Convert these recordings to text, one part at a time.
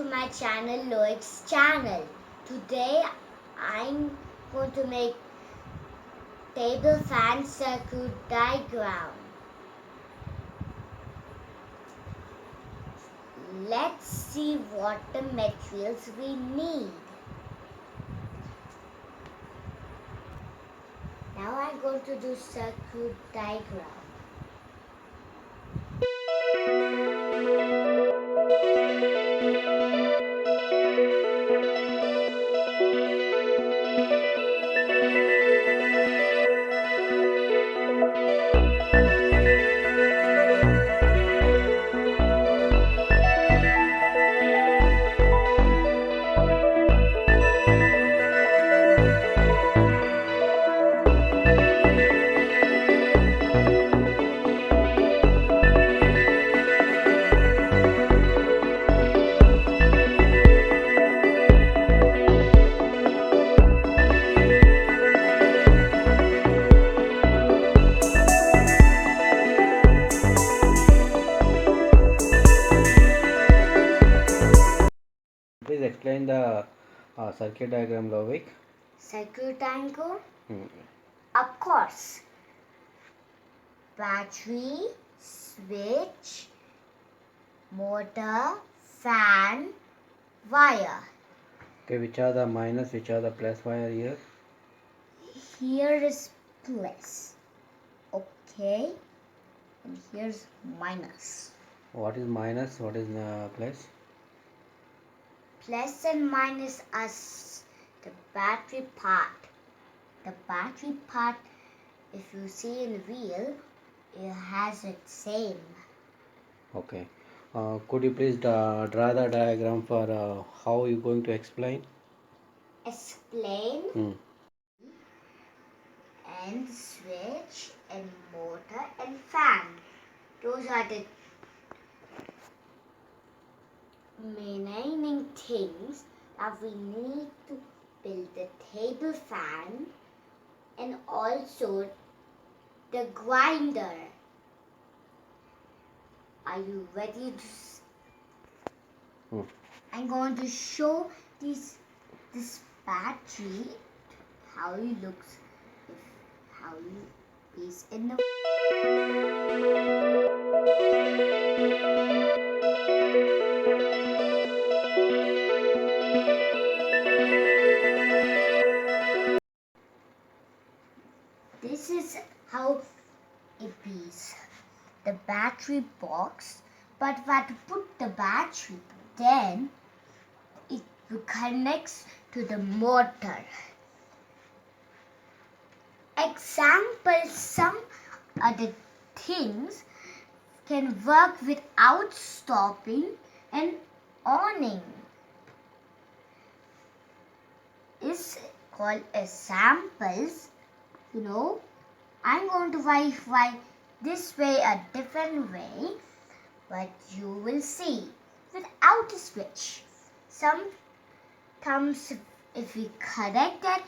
to my channel, Loic's channel. Today I'm going to make table fan circuit diagram. Let's see what the materials we need. Now I'm going to do circuit diagram. Please explain the circuit diagram, Lovik. Circuit diagram? Of course. Battery, switch, motor, fan, wire. Okay, which are the minus, which are the plus wire here? Here is plus. Okay. And here's minus. What is minus? What is plus? Plus and minus are the battery part. The battery part, if you see in the wheel, it has it same. Okay. Could you please draw the diagram for how you going to explain? Explain. And switch and motor and fan. Those are the remaining things that we need to build the table fan and also the grinder. Are you ready to I'm going to show this battery how it looks, how it is in the This is how it is. The battery box, but we have to put the battery, then it connects to the motor. Example, some other things can work without stopping and oning. Is called examples. You know, I'm going to write this way a different way, but you will see without a switch. Sometimes if we connect it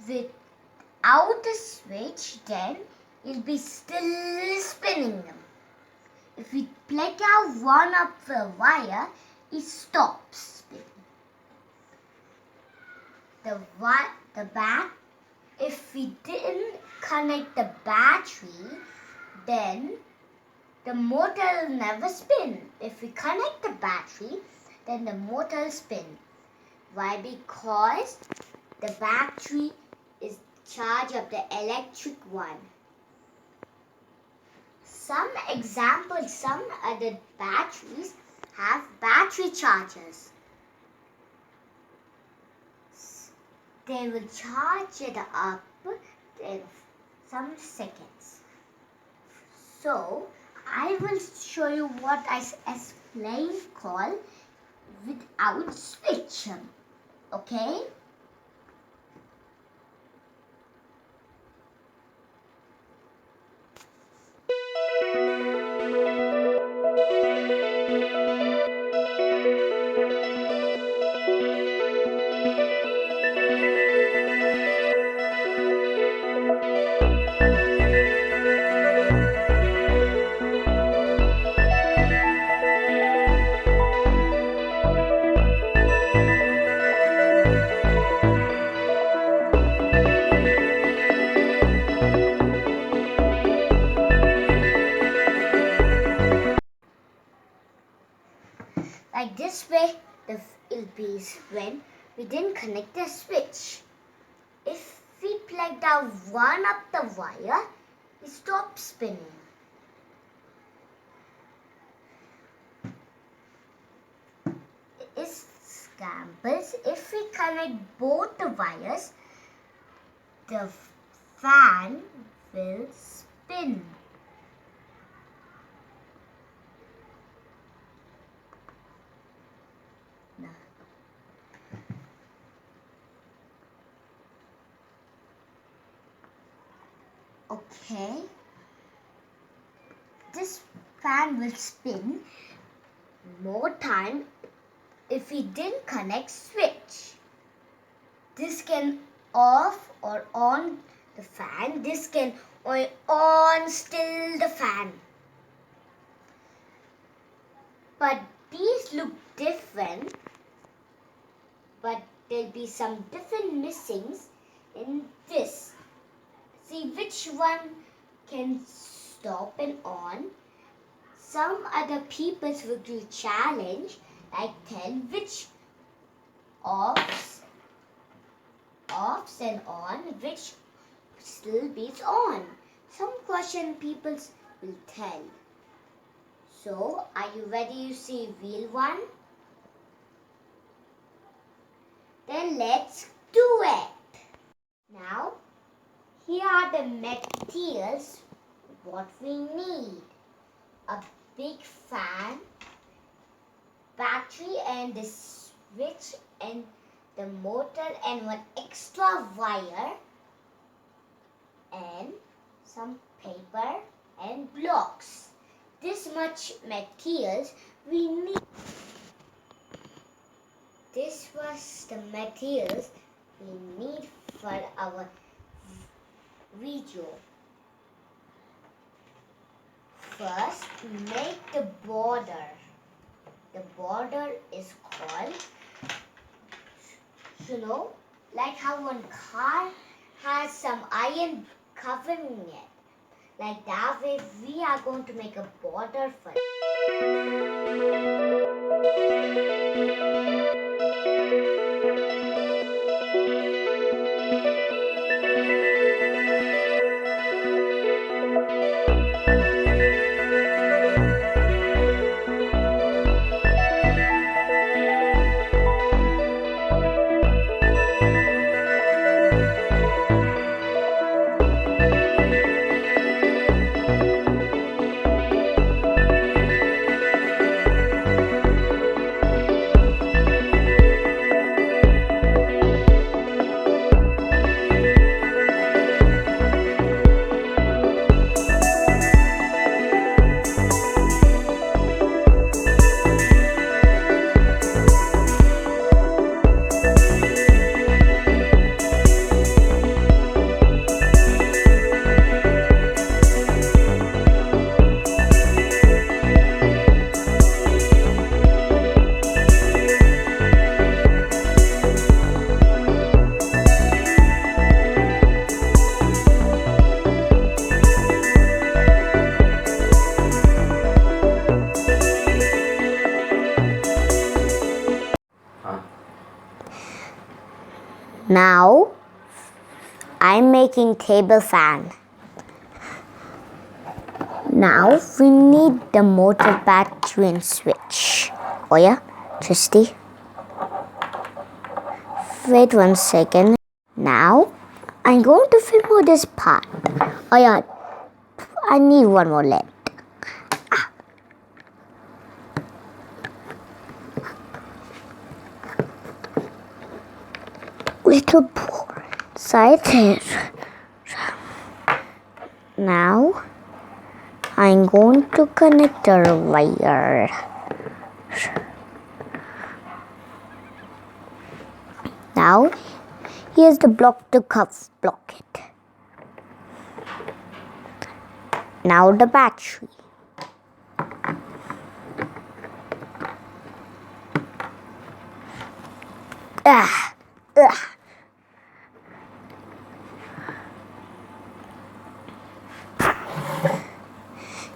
without a switch, then it'll be still spinning them. If we plug out one of the wire, it stops spinning. If we didn't connect the battery, then the motor will never spin. If we connect the battery, then the motor will spin. Why? Because the battery is charge of the electric one. Some examples, some other batteries have battery chargers. They will charge it up in some seconds. So, I will show you what I explained called without switch. Okay? beeps when we didn't connect the switch. If we plugged out one of the wire, it stopped spinning. It scrambles. If we connect both the wires, the fan will spin. Okay, this fan will spin more time if we didn't connect switch. This can off or on the fan. This can on still the fan. But these look different, but there'll be some different missings in this. See which one can stop and on. Some other people will do challenge, like tell which offs and on, which still beats on. Some question people will tell. So, are you ready to see wheel 1? Then let's do it. Now, here are the materials what we need. A big fan, battery and the switch and the motor and one extra wire and some paper and blocks. This much materials we need. This was the materials we need for our video. First, make the border. The border is called, like how one car has some iron covering it. Like that way, we are going to make a border for it. Now, I'm making table fan. Now, we need the motor, battery and switch. Oh yeah, Tristy? Wait 1 second. Now, I'm going to film this part. Oh yeah, I need one more left. Little poor side here. Now I'm going to connect the wire. Now here's the block to block it. Now the battery.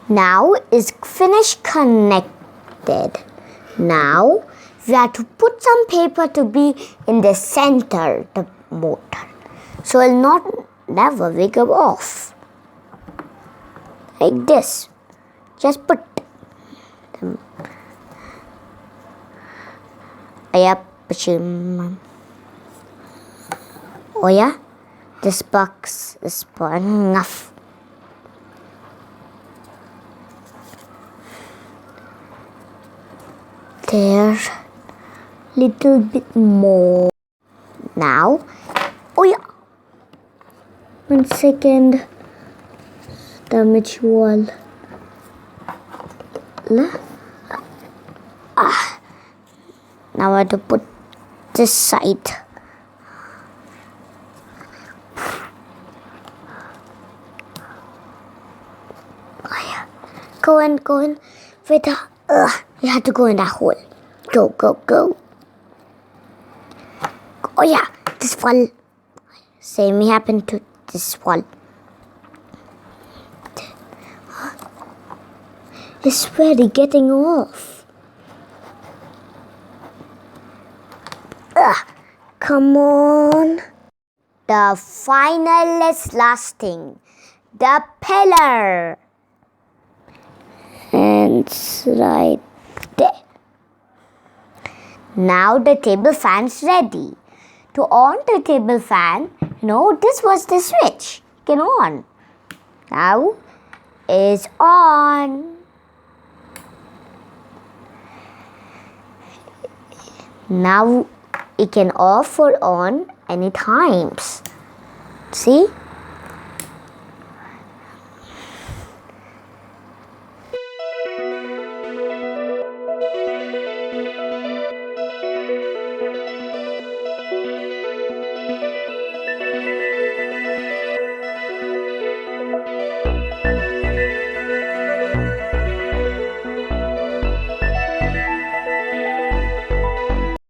Now is finished connected. Now we have to put some paper to be in the center, the motor, so it will never will go off. Like this. Just put them. Oh yeah, this box is enough. There, little bit more. Now, oh yeah. 1 second. Damage wall. Now I have to put this side. Oh yeah. Go in. Wait, you have to go in that hole. Go. Oh yeah, this wall. Same happened to this wall. It's really getting off. Come on. The final last thing. The pillar. And it's right there. Now the table fan's ready. To on the table fan, this was the switch. Can on. Now it's on. Now it can off or on any times. See?